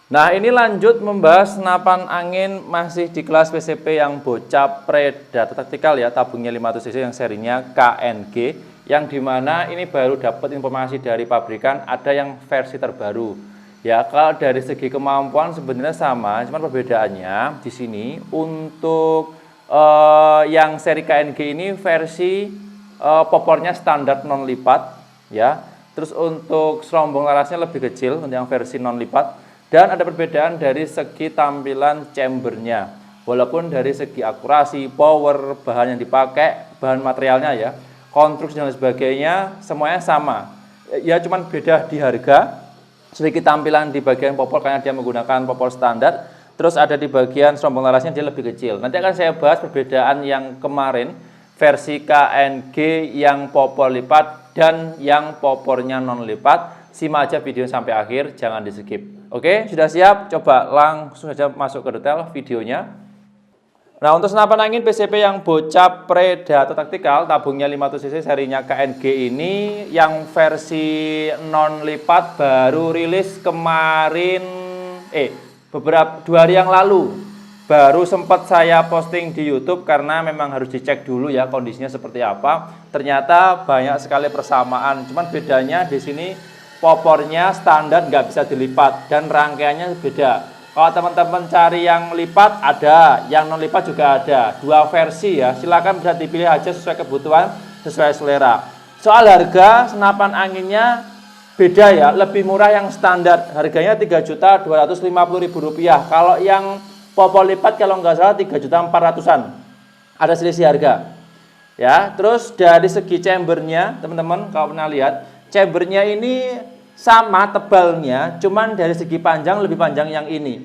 Nah, ini lanjut membahas senapan angin masih di kelas PCP yang bocah Predator taktikal ya, tabungnya 500 cc yang serinya KNG, yang dimana ini baru dapat informasi dari pabrikan ada yang versi terbaru. Ya, kalau dari segi kemampuan sebenarnya sama, cuman perbedaannya di sini untuk yang seri KNG ini versi popornya standar non lipat ya. Terus untuk serombong larasnya lebih kecil untuk yang versi non lipat, dan ada perbedaan dari segi tampilan chambernya. Walaupun dari segi akurasi, power, bahan yang dipakai, bahan materialnya ya, konstruksi dan sebagainya semuanya sama. Ya cuman beda di harga, sedikit tampilan di bagian popor karena dia menggunakan popor standar. Terus ada di bagian serombong larasnya dia lebih kecil. Nanti akan saya bahas perbedaan yang kemarin versi KNG yang popor lipat dan yang popornya non lipat. Simak aja video sampai akhir, jangan di skip. Oke, sudah siap? Coba langsung saja masuk ke detail videonya. Nah, untuk senapan angin PCP yang bocah Predator taktikal tabungnya 500 cc serinya KNG ini yang versi non lipat baru rilis kemarin beberapa 2 hari yang lalu. Baru sempat saya posting di YouTube karena memang harus dicek dulu ya kondisinya seperti apa. Ternyata banyak sekali persamaan. Cuman bedanya di sini popornya standar nggak bisa dilipat dan rangkaiannya beda. Kalau teman-teman cari yang lipat ada, yang non lipat juga ada. 2 versi ya. Silakan bisa dipilih aja sesuai kebutuhan, sesuai selera. Soal harga senapan anginnya beda ya, lebih murah yang standar. Harganya Rp3.250.000. Kalau yang popor lipat kalau nggak salah 3.400.000-an. Ada selisih harga. Ya, terus dari segi chambernya, teman-teman kalau pernah lihat, chambernya ini sama tebalnya, cuman dari segi panjang lebih panjang yang ini.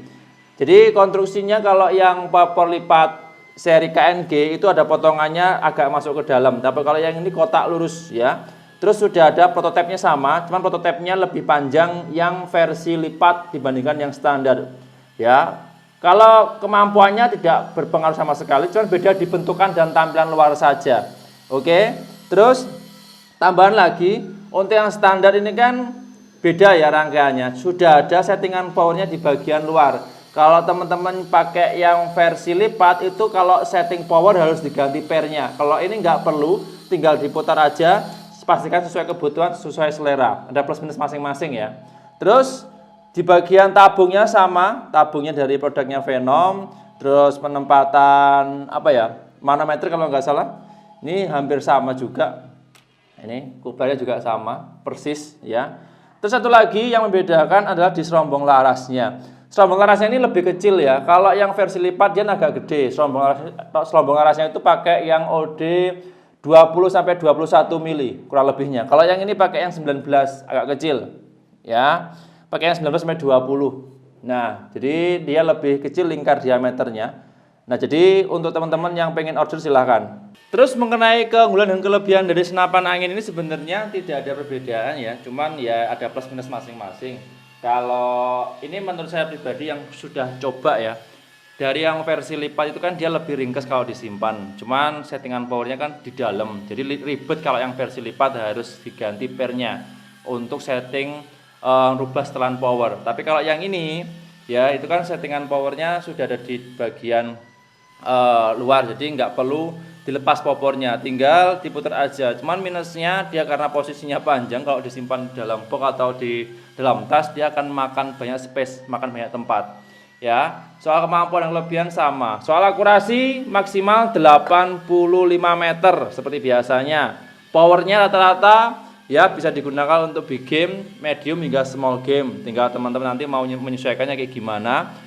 Jadi konstruksinya kalau yang popor lipat seri KNG itu ada potongannya agak masuk ke dalam, tapi kalau yang ini kotak lurus ya. Terus sudah ada prototipenya sama, cuman prototipenya lebih panjang yang versi lipat dibandingkan yang standar. Ya. Kalau kemampuannya tidak berpengaruh sama sekali, cuma beda di bentukan dan tampilan luar saja. Oke, terus tambahan lagi, untuk yang standar ini kan beda ya rangkaiannya. Sudah ada settingan powernya di bagian luar. Kalau teman-teman pakai yang versi lipat itu kalau setting power harus diganti pernya. Kalau ini nggak perlu, tinggal diputar aja. Pastikan sesuai kebutuhan, sesuai selera. Ada plus minus masing-masing ya. Terus di bagian tabungnya sama, tabungnya dari produknya Venom, terus penempatan manometer kalau nggak salah, ini hampir sama juga. Ini kubarnya juga sama, persis ya. Terus satu lagi yang membedakan adalah di serombong larasnya. Serombong larasnya ini lebih kecil ya. Kalau yang versi lipat dia agak gede. Serombong larasnya itu pakai yang OD 20-21 mili kurang lebihnya. Kalau yang ini pakai yang 19 agak kecil ya. Pakai yang 19-20. Nah, jadi dia lebih kecil lingkar diameternya. Nah, jadi untuk teman-teman yang pengen order silahkan. Terus mengenai keunggulan dan kelebihan dari senapan angin ini sebenarnya tidak ada perbedaan ya. Cuman ya ada plus minus masing-masing. Kalau ini menurut saya pribadi yang sudah coba ya. Dari yang versi lipat itu kan dia lebih ringkas kalau disimpan. Cuman settingan powernya kan di dalam. Jadi ribet kalau yang versi lipat harus diganti pernya untuk setting rubah setelan power. Tapi kalau yang ini ya itu kan settingan powernya sudah ada di bagian luar, jadi nggak perlu dilepas popornya, tinggal diputar aja. Cuman minusnya dia karena posisinya panjang, kalau disimpan di dalam box atau di dalam tas dia akan makan banyak space, makan banyak tempat ya. Soal kemampuan dan kelebihan sama. Soal akurasi maksimal 85 meter seperti biasanya. Powernya rata-rata ya bisa digunakan untuk big game, medium hingga small game. Tinggal teman-teman nanti mau menyesuaikannya kayak gimana.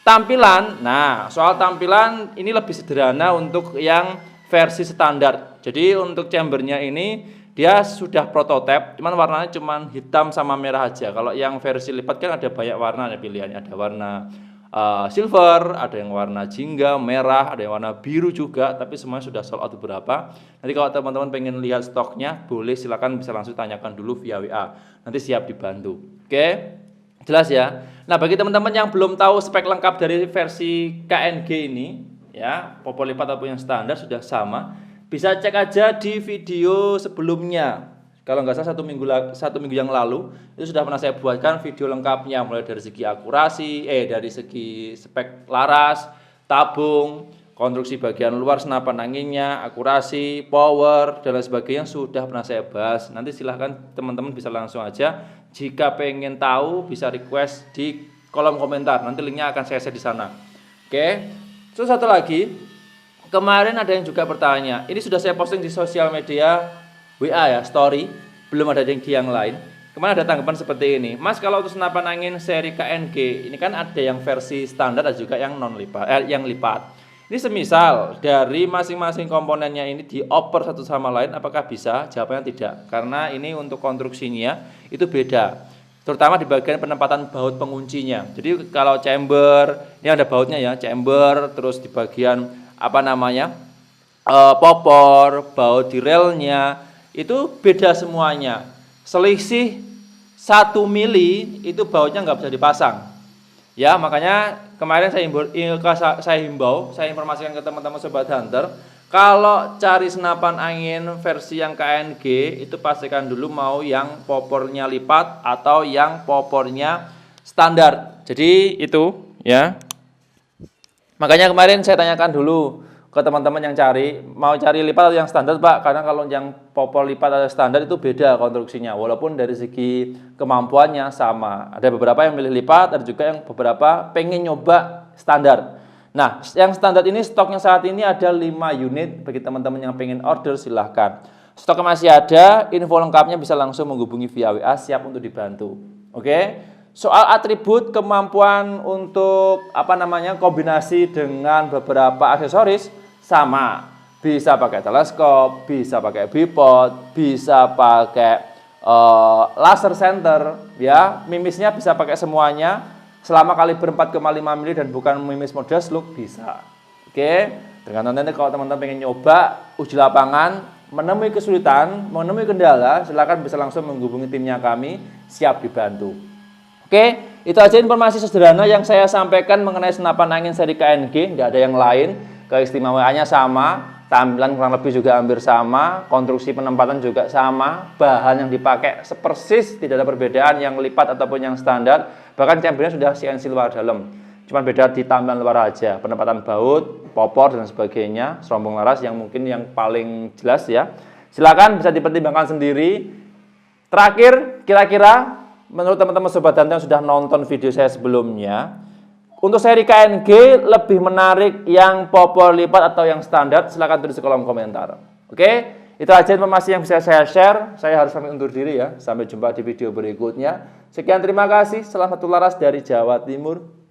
Tampilan, nah soal tampilan ini lebih sederhana untuk yang versi standar. Jadi untuk chambernya ini dia sudah prototipe, cuman warnanya cuman hitam sama merah aja. Kalau yang versi lipat kan ada banyak warna ada pilihannya. Ada warna silver, ada yang warna jingga, merah, ada yang warna biru juga, tapi semuanya sudah sold out beberapa. Nanti kalau teman-teman pengen lihat stoknya, boleh silakan bisa langsung tanyakan dulu via WA. Nanti siap dibantu. Oke, jelas ya. Nah, bagi teman-teman yang belum tahu spek lengkap dari versi KNG ini, ya, popor lipat ataupun yang standar sudah sama, bisa cek aja di video sebelumnya. Kalau nggak salah satu minggu yang lalu itu sudah pernah saya buatkan video lengkapnya, mulai dari segi akurasi, dari segi spek laras, tabung, konstruksi bagian luar senapan anginnya, akurasi, power, dan lain sebagainya sudah pernah saya bahas. Nanti silahkan teman-teman bisa langsung aja. Jika pengen tahu bisa request di kolom komentar. Nanti linknya akan saya share di sana. Oke. Terus satu lagi, kemarin ada yang juga bertanya. Ini sudah saya posting di sosial media WA ya, story. Belum ada yang di yang lain. Kemarin ada tanggapan seperti ini, Mas, kalau untuk senapan angin seri KNG ini kan ada yang versi standar dan juga yang non lipat, yang lipat. Ini semisal dari masing-masing komponennya ini dioper satu sama lain, apakah bisa? Jawabannya tidak, karena ini untuk konstruksinya itu beda, terutama di bagian penempatan baut penguncinya. Jadi kalau chamber, ini ada bautnya ya, chamber, terus di bagian popor, baut di relnya, itu beda semuanya. Selisih 1 mili itu bautnya nggak bisa dipasang. Ya, makanya kemarin saya informasikan ke teman-teman Sobat Hunter, kalau cari senapan angin versi yang KNG itu pastikan dulu mau yang popornya lipat atau yang popornya standar. Jadi itu ya. Makanya kemarin saya tanyakan dulu ke teman-teman yang mau cari lipat atau yang standar, Pak, karena kalau yang popor lipat atau standar itu beda konstruksinya, walaupun dari segi kemampuannya sama. Ada beberapa yang milih lipat, ada juga yang beberapa pengen nyoba standar. Nah, yang standar ini stoknya saat ini ada 5 unit. Bagi teman-teman yang pengen order silahkan. Stoknya masih ada, info lengkapnya bisa langsung menghubungi via WA, siap untuk dibantu. Oke? Soal atribut kemampuan untuk kombinasi dengan beberapa aksesoris sama, bisa pakai teleskop, bisa pakai bipod, bisa pakai laser center, ya, mimisnya bisa pakai semuanya, selama kaliber 4,5 mili dan bukan mimis mode slug bisa. Oke, dengan nanti kalau teman-teman pengen nyoba uji lapangan, menemui kesulitan, menemui kendala, silakan bisa langsung menghubungi timnya kami, siap dibantu. Oke, itu aja informasi sederhana yang saya sampaikan mengenai senapan angin seri KNG, tidak ada yang lain. Keistimewaannya sama, tampilan kurang lebih juga hampir sama, konstruksi penempatan juga sama, bahan yang dipakai sepersis, tidak ada perbedaan yang lipat ataupun yang standar, bahkan chambernya sudah CNC luar dalam, cuma beda di tampilan luar aja, penempatan baut, popor dan sebagainya, serombong laras yang mungkin yang paling jelas ya. Silakan bisa dipertimbangkan sendiri. Terakhir, kira-kira menurut teman-teman Sobat Hunter yang sudah nonton video saya sebelumnya, untuk seri KNG lebih menarik yang popor lipat atau yang standar? Silahkan tulis di kolom komentar. Oke, itu aja informasi yang bisa saya share. Saya harus pamit undur diri ya. Sampai jumpa di video berikutnya. Sekian, terima kasih. Salam satu laras dari Jawa Timur.